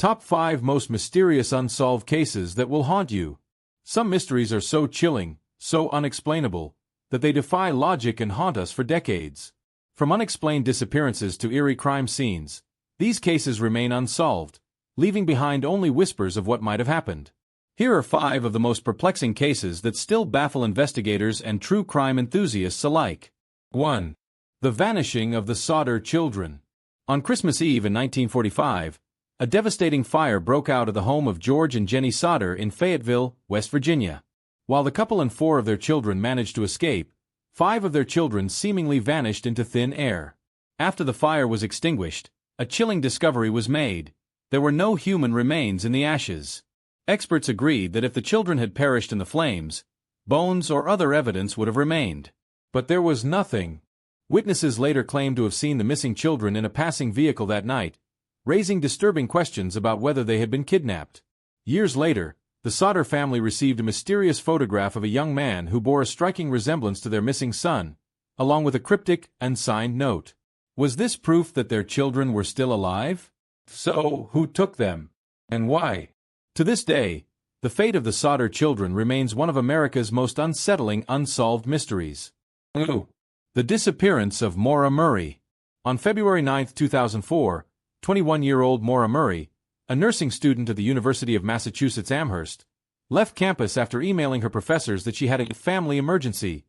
Top 5 Most Mysterious Unsolved Cases That Will Haunt You. Some mysteries are so chilling, so unexplainable, that they defy logic and haunt us for decades. From unexplained disappearances to eerie crime scenes, these cases remain unsolved, leaving behind only whispers of what might have happened. Here are 5 of the most perplexing cases that still baffle investigators and true crime enthusiasts alike. 1. The vanishing of the Sodder children. On Christmas Eve in 1945, a devastating fire broke out at the home of George and Jenny Sodder in Fayetteville, West Virginia. While the couple and 4 of their children managed to escape, 5 of their children seemingly vanished into thin air. After the fire was extinguished, a chilling discovery was made. There were no human remains in the ashes. Experts agreed that if the children had perished in the flames, bones or other evidence would have remained. But there was nothing. Witnesses later claimed to have seen the missing children in a passing vehicle that night, raising disturbing questions about whether they had been kidnapped. Years later, the Sodder family received a mysterious photograph of a young man who bore a striking resemblance to their missing son, along with a cryptic, unsigned note. Was this proof that their children were still alive? So, who took them? And why? To this day, the fate of the Sodder children remains one of America's most unsettling unsolved mysteries. 2. The disappearance of Maura Murray. On February 9, 2004, 21-year-old Maura Murray, a nursing student at the University of Massachusetts Amherst, left campus after emailing her professors that she had a family emergency,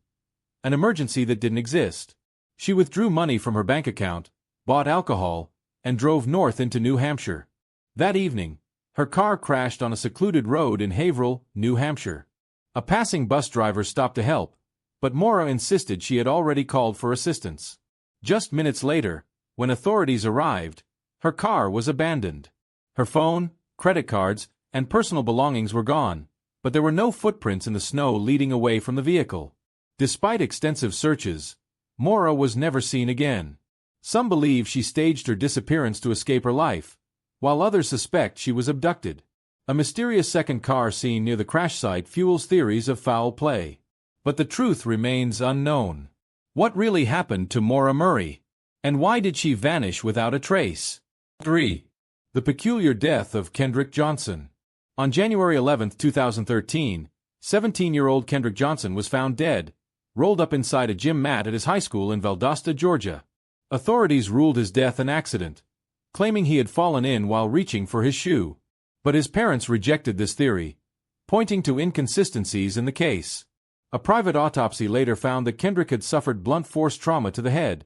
an emergency that didn't exist. She withdrew money from her bank account, bought alcohol, and drove north into New Hampshire. That evening, her car crashed on a secluded road in Haverhill, New Hampshire. A passing bus driver stopped to help, but Maura insisted she had already called for assistance. Just minutes later, when authorities arrived, her car was abandoned. Her phone, credit cards, and personal belongings were gone, but there were no footprints in the snow leading away from the vehicle. Despite extensive searches, Maura was never seen again. Some believe she staged her disappearance to escape her life, while others suspect she was abducted. A mysterious second car seen near the crash site fuels theories of foul play. But the truth remains unknown. What really happened to Maura Murray? And why did she vanish without a trace? 3. The peculiar death of Kendrick Johnson. On January 11, 2013, 17-year-old Kendrick Johnson was found dead, rolled up inside a gym mat at his high school in Valdosta, Georgia. Authorities ruled his death an accident, claiming he had fallen in while reaching for his shoe. But his parents rejected this theory, pointing to inconsistencies in the case. A private autopsy later found that Kendrick had suffered blunt force trauma to the head,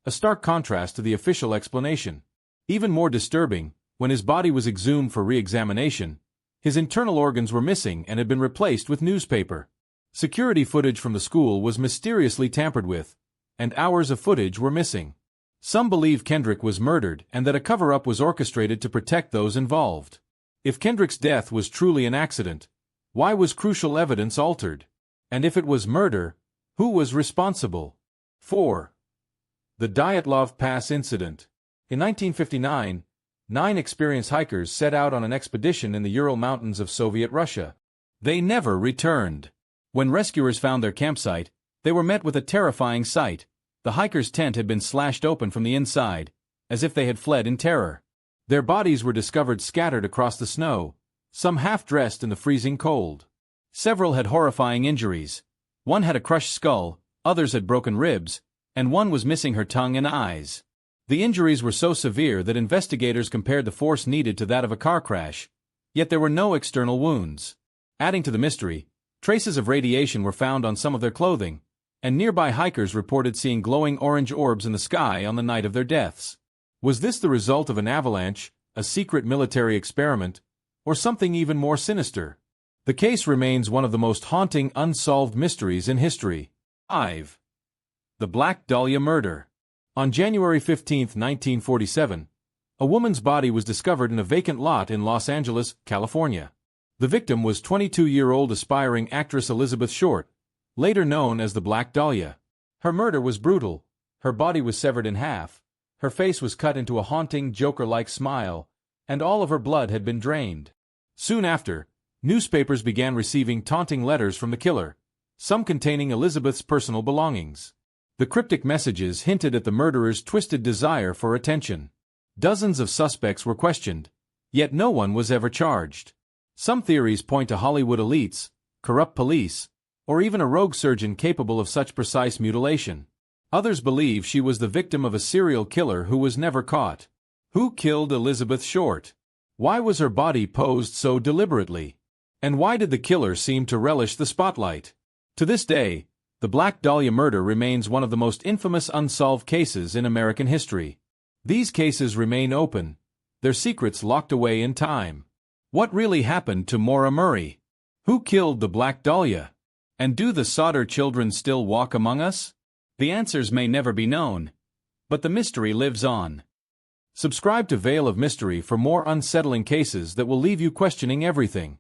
a stark contrast to the official explanation. Even more disturbing, when his body was exhumed for re-examination, his internal organs were missing and had been replaced with newspaper. Security footage from the school was mysteriously tampered with, and hours of footage were missing. Some believe Kendrick was murdered and that a cover-up was orchestrated to protect those involved. If Kendrick's death was truly an accident, why was crucial evidence altered? And if it was murder, who was responsible? 4. The Dyatlov Pass Incident. In 1959, 9 experienced hikers set out on an expedition in the Ural Mountains of Soviet Russia. They never returned. When rescuers found their campsite, they were met with a terrifying sight. The hikers' tent had been slashed open from the inside, as if they had fled in terror. Their bodies were discovered scattered across the snow, some half-dressed in the freezing cold. Several had horrifying injuries. One had a crushed skull, others had broken ribs, and one was missing her tongue and eyes. The injuries were so severe that investigators compared the force needed to that of a car crash, yet there were no external wounds. Adding to the mystery, traces of radiation were found on some of their clothing, and nearby hikers reported seeing glowing orange orbs in the sky on the night of their deaths. Was this the result of an avalanche, a secret military experiment, or something even more sinister? The case remains one of the most haunting unsolved mysteries in history. 5. The Black Dahlia Murder. On January 15, 1947, a woman's body was discovered in a vacant lot in Los Angeles, California. The victim was 22-year-old aspiring actress Elizabeth Short, later known as the Black Dahlia. Her murder was brutal. Her body was severed in half, her face was cut into a haunting, Joker-like smile, and all of her blood had been drained. Soon after, newspapers began receiving taunting letters from the killer, some containing Elizabeth's personal belongings. The cryptic messages hinted at the murderer's twisted desire for attention. Dozens of suspects were questioned, Yet no one was ever charged. Some theories point to Hollywood elites, corrupt police, or even a rogue surgeon capable of such precise mutilation. Others believe she was the victim of a serial killer who was never caught. Who killed Elizabeth Short? Why was her body posed so deliberately? And why did the killer seem to relish the spotlight? To this day, the Black Dahlia murder remains one of the most infamous unsolved cases in American history. These cases remain open, their secrets locked away in time. What really happened to Maura Murray? Who killed the Black Dahlia? And do the Sodder children still walk among us? The answers may never be known, but the mystery lives on. Subscribe to Veil of Mystery for more unsettling cases that will leave you questioning everything.